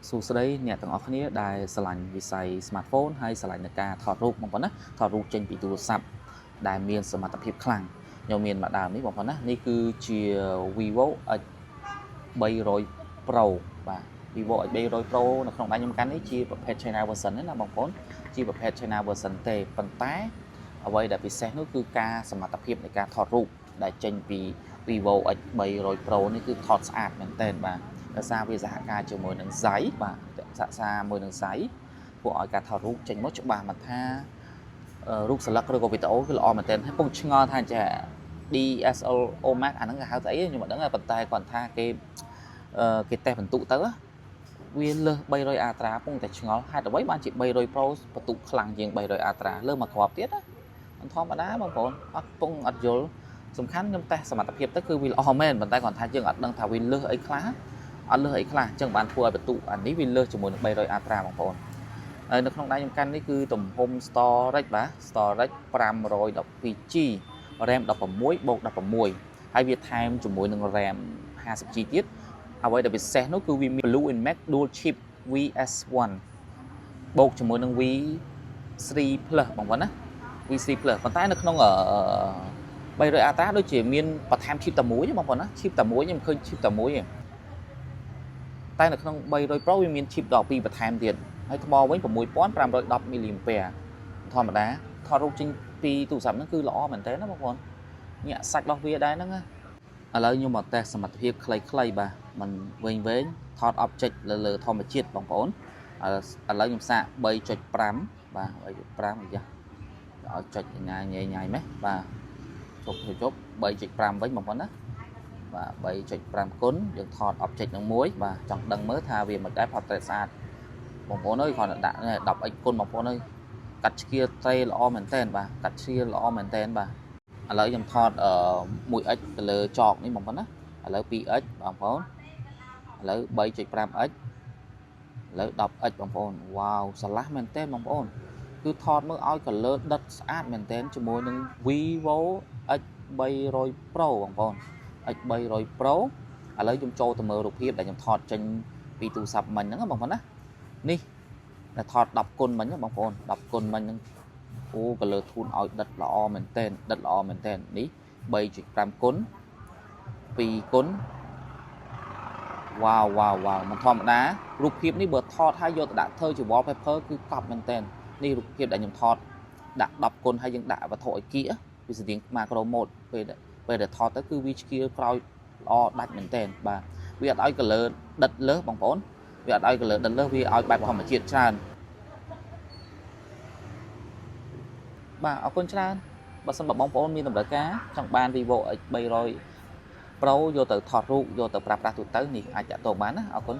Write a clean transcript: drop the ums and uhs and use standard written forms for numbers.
សួស្តីអ្នកទាំងអស់គ្នាដែលស្រឡាញ់វិស័យ smartphone ហើយស្រឡាញ់នឹងការថតរូបបងប្អូនណាថតរូបចេញពីទូរស័ព្ទដែលមានសមត្ថភាពខ្លាំងខ្ញុំមានម្ដងនេះបងប្អូនណានេះគឺជា Vivo X 300 Pro បាទ Vivo X 300 Pro នៅក្នុងដៃខ្ញុំកាន់នេះជាប្រភេទ China version ណាបងប្អូនជាប្រភេទ China version ទេប៉ុន្តែអ្វីដែលពិសេសនោះគឺការសមត្ថភាពនៃការថតរូបដែលចេញពី Vivo X 300 Pro នេះគឺថតស្អាតមែនទែនបាទដោយសារវាសហការជាមួយនឹង Zeiss បាទសហសារមួយនឹង Zeiss ពួកឲ្យការថតរូបចេញមកច្បាស់មិនថារូបស្លឹកឬក៏វីដេអូគឺល្អមែនទែនហើយពុំឆ្ងល់ថាចា DSLR Max អាហ្នឹងគេហៅស្អីខ្ញុំមិនដឹងទេប៉ុន្តែគាត់ថាគេតេស្តបន្ទុកទៅវាលើស 300 Ultra ពងតែឆ្ងល់ហេតុអ្វីបានជា300 Pro បន្ទុកខ្លាំងជាង300 Ultra លើមកគ្រាប់ទៀតណាមិនធម្មតាបងប្អូនអត់យល់សំខាន់ខ្ញុំតេស្តសមត្ថភាពទៅគឺវាល្អមែនប៉ុន្តែគាត់ថាយើងអត់ដឹងថាវាលើសអីខ្លះអត់លើសអីខ្លះអញ្ចឹងបានធ្វើឲ្យបន្ទុកអានេះវាលើសជាមួយនឹង300 Ultra បងប្អូនហើយនៅក្នុងដៃខ្ញុំកាន់នេះគឺទំហំ storage បាទ storage 512G RAM 16 បូក 16ហើយវាថែមជាមួយនឹង RAM 50G ទៀតអ្វីដែលពិសេសនោះគឺវាមាន Blue Imax Dual Chip VS1 បូកជាមួយនឹង V3 Plus បងប្អូនណា V3 Plus ប៉ុន្តែនៅក្នុង300 Ultra ដូចជាមានបន្ថែម chip តែមួយបងប្អូនណា chip តែមួយខ្ញុំឃើញ chip តែមួយទេតែនៅក្នុង300 Pro វាមាន chip ដល់2បន្ថែមទៀតហើយថ្មវិញ 6510 mAh ធម្មតាថតរូបចេញពីទូរស័ព្ទហ្នឹងគឺល្អមែនតើណាបងប្អូនញាក់សាច់របស់វាដែរហ្នឹងណាឥឡូវខ្ញុំមកតេស្តសមត្ថភាពខ្លីៗបាទមិនវែងថត object លើធម្មជាតិបងប្អូនឥឡូវខ្ញុំសាក 3.5 បាទ 3.5 អាយ៉ាឲ្យចុចញ៉ាយម៉េះបាទជប់ 3.5 វិញបងប្អូនណាបាទ 3.5 គុណយើងថត object នឹងមួយបាទចង់ដឹងមើលថាវាមិនដែរ portrait ស្អាតបងប្អូនអើយគ្រាន់តែដាក់ 10x គុណបងប្អូនអើយកាត់ឆ្កៀលត្រេល្អមែនតើបាទកាត់ឆ្កៀលល្អមែនតើបាទឥឡូវខ្ញុំថត 1x ទៅលើចកនេះបងប្អូនណាឥឡូវ 2x បងប្អូនឥឡូវ 3.5x ឥឡូវ 10x បងប្អូនវ៉ាវស្រឡះមែនតើបងប្អូនគឺថតមើលឲ្យ color ដិតស្អាតមែនតើជាមួយនឹង Vivo X 300 Pro បងប្អូន X 300 Pro ឥឡូវខ្ញុំចូលទៅមើលរូបភាពដែលខ្ញុំថតចេញពីទូរស័ព្ទមិញហ្នឹងបងប្អូនណានេះដែលថត10គុណមិញបងប្អូន10គុណមិញហ្នឹងអូ color ធូនឲ្យដិតល្អមែនតើដិតល្អមែនតើនេះ 3.5 គុណ 2គុណវ៉ាវមិនធម្មតារូបភាពនេះបើថតហើយយកទៅដាក់ធ្វើជា wallpaper គឺកប់មែនតើនេះរូបភាពដែលខ្ញុំថតដាក់10គុណហើយយើងដាក់វត្ថុឲ្យគៀវាស្តៀង macro mode ពេលដែលថតទៅគឺវាឆ្កៀលក្រោយល្អដាច់មែនតើបាទវាអត់ឲ្យ color ដិតលើសបងប្អូនវាអត់ឲ្យ color ដិតលើសវាឲ្យបែបធម្មជាតិច្រើនបាទអរគុណច្រើនបើសិនបើបងប្អូនមានតម្រូវការចង់បាន Vivo X 300 Pro យកទៅថតរូបយកទៅប្រើប្រាស់ទូទៅនេះអាចតាក់ទងបានណាអរគុណ